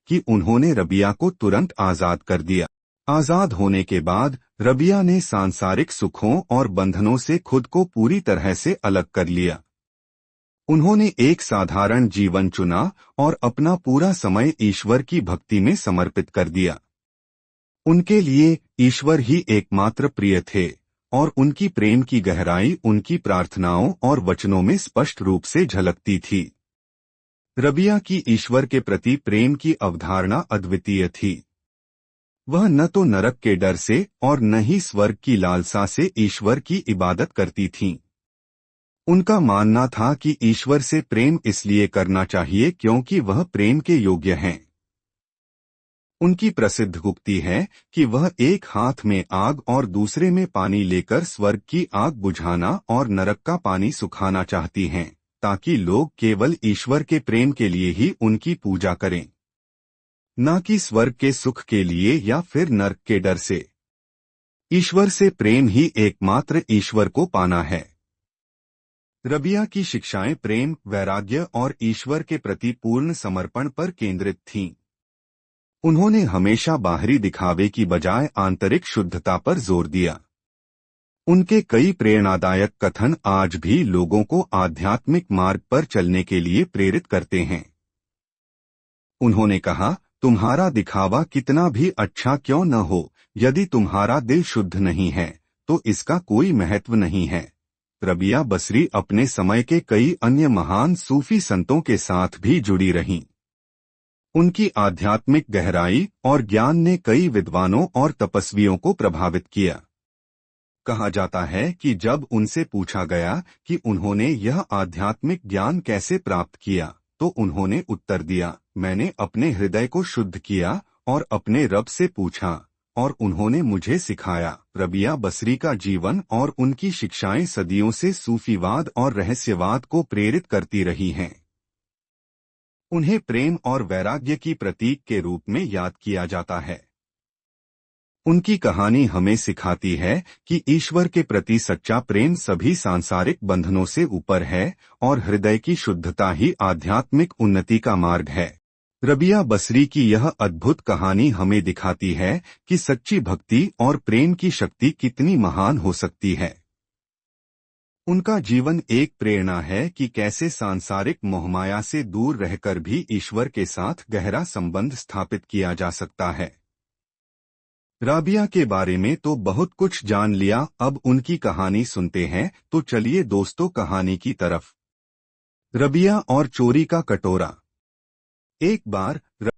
कि उन्होंने रबिया को तुरंत आजाद कर दिया। आजाद होने के बाद रबिया ने सांसारिक सुखों और बंधनों से खुद को पूरी तरह से अलग कर लिया। उन्होंने एक साधारण जीवन चुना और अपना पूरा समय ईश्वर की भक्ति में समर्पित कर दिया। उनके लिए ईश्वर ही एकमात्र प्रिय थे और उनकी प्रेम की गहराई उनकी प्रार्थनाओं और वचनों में स्पष्ट रूप से झलकती थी। रबिया की ईश्वर के प्रति प्रेम की अवधारणा अद्वितीय थी। वह न तो नरक के डर से और न ही स्वर्ग की लालसा से ईश्वर की इबादत करती थीं। उनका मानना था कि ईश्वर से प्रेम इसलिए करना चाहिए क्योंकि वह प्रेम के योग्य हैं। उनकी प्रसिद्ध उक्ति है कि वह एक हाथ में आग और दूसरे में पानी लेकर स्वर्ग की आग बुझाना और नरक का पानी सुखाना चाहती हैं, ताकि लोग केवल ईश्वर के प्रेम के लिए ही उनकी पूजा करें, न कि स्वर्ग के सुख के लिए या फिर नरक के डर से। ईश्वर से प्रेम ही एकमात्र ईश्वर को पाना है। रबिया की शिक्षाएं प्रेम, वैराग्य और ईश्वर के प्रति पूर्ण समर्पण पर केंद्रित थीं। उन्होंने हमेशा बाहरी दिखावे की बजाय आंतरिक शुद्धता पर जोर दिया। उनके कई प्रेरणादायक कथन आज भी लोगों को आध्यात्मिक मार्ग पर चलने के लिए प्रेरित करते हैं। उन्होंने कहा, तुम्हारा दिखावा कितना भी अच्छा क्यों न हो, यदि तुम्हारा दिल शुद्ध नहीं है तो इसका कोई महत्व नहीं है। रबिया बसरी अपने समय के कई अन्य महान सूफी संतों के साथ भी जुड़ी रहीं। उनकी आध्यात्मिक गहराई और ज्ञान ने कई विद्वानों और तपस्वियों को प्रभावित किया। कहा जाता है कि जब उनसे पूछा गया कि उन्होंने यह आध्यात्मिक ज्ञान कैसे प्राप्त किया, तो उन्होंने उत्तर दिया, मैंने अपने हृदय को शुद्ध किया और अपने रब से पूछा और उन्होंने मुझे सिखाया। रबिया बसरी का जीवन और उनकी शिक्षाएं सदियों से सूफीवाद और रहस्यवाद को प्रेरित करती रही हैं। उन्हें प्रेम और वैराग्य की प्रतीक के रूप में याद किया जाता है। उनकी कहानी हमें सिखाती है कि ईश्वर के प्रति सच्चा प्रेम सभी सांसारिक बंधनों से ऊपर है और हृदय की शुद्धता ही आध्यात्मिक उन्नति का मार्ग है। रबिया बसरी की यह अद्भुत कहानी हमें दिखाती है कि सच्ची भक्ति और प्रेम की शक्ति कितनी महान हो सकती है। उनका जीवन एक प्रेरणा है कि कैसे सांसारिक मोहमाया से दूर रहकर भी ईश्वर के साथ गहरा संबंध स्थापित किया जा सकता है। राबिया के बारे में तो बहुत कुछ जान लिया, अब उनकी कहानी सुनते हैं, तो चलिए दोस्तों कहानी की तरफ। रबिया और चोरी का कटोरा। एक बार